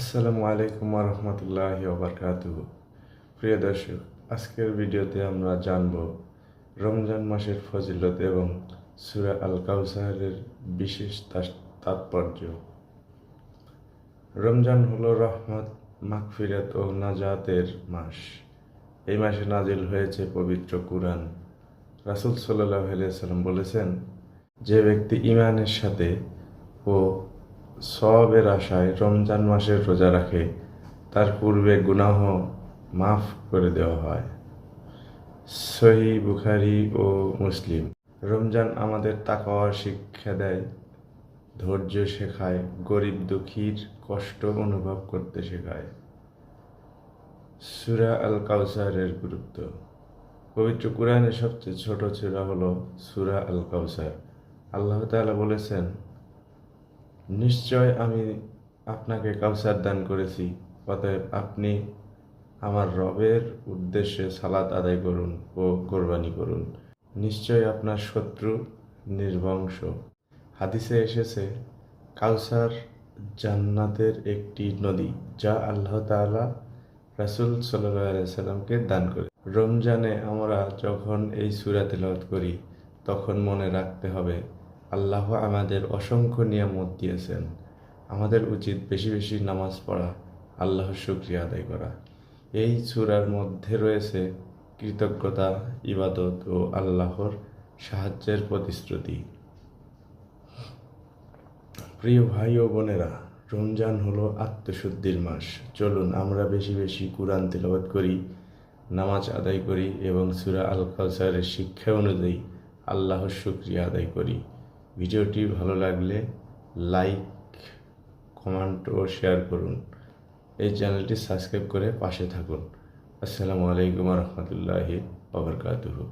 আসসালামু আলাইকুম রহমতুল্লাহি ওবারকাতুহু। প্রিয় দর্শক, আজকের ভিডিওতে আমরা জানব রমজান মাসের ফজিলত এবং সূরা আল কাউসারের বিশেষ তাৎপর্য। রমজান হলো রহমত, মাগফিরাত ও নাজাতের মাস। এই মাসে নাজিল হয়েছে পবিত্র কুরআন। রাসূল সাল্লাল্লাহু আলাইহি ওয়াসাল্লাম বলেছেন, যে ব্যক্তি ঈমানের সাথে ও সওয়াবের আশায় রমজান মাসের রোজা রাখে, তার পূর্বে গুনাহ মাফ করে দেওয়া হয়। সহিহ বুখারী ও মুসলিম। রমজান আমাদের তাকওয়া শিক্ষা দেয়, ধৈর্য শেখায়, গরিব দুঃখীর কষ্ট অনুভব করতে শেখায়। সূরা আল কাউসারের গুরুত্ব। পবিত্র কুরআনের সবচেয়ে ছোট সূরা হলো সূরা আল কাউসার। আল্লাহ তাআলা বলেছেন, নিশ্চয় আমি আপনাকে কাউসার দান করেছি, অতএব আপনি আমার রবের উদ্দেশ্যে সালাত আদায় করুন ও কোরবানি করুন। নিশ্চয় আপনার শত্রু নির্বংশ। হাদিসে এসেছে, কাউসার জান্নাতের একটি নদী, যা আল্লাহ তাআলা রাসূল সাল্লাল্লাহু আলাইহি সাল্লামকে দান করে। রমজানে আমরা যখন এই সূরা তেলাওয়াত করি, তখন মনে রাখতে হবে আল্লাহ আমাদের অসংখ্য নিয়ামত দিয়েছেন। আমাদের উচিত বেশি বেশি নামাজ পড়া, আল্লাহর শুকরিয়া আদায় করা। এই সূরার মধ্যে রয়েছে কৃতজ্ঞতা, ইবাদত ও আল্লাহর সাহায্যের প্রতিশ্রুতি। প্রিয় ভাই ও বোনেরা, রমজান হলো আত্মশুদ্ধির মাস। চলুন আমরা বেশি বেশি কুরআন তেলাওয়াত করি, নামাজ আদায় করি এবং সূরা আল কাউসারের শিক্ষা অনুযায়ী আল্লাহর শুকরিয়া আদায় করি। ভিডিওটি ভালো লাগলে লাইক, কমেন্ট ও শেয়ার করুন। এই চ্যানেলটি সাবস্ক্রাইব করে পাশে থাকুন। আসসালামু আলাইকুম রহমতুল্লাহি ওয়া বারাকাতুহু।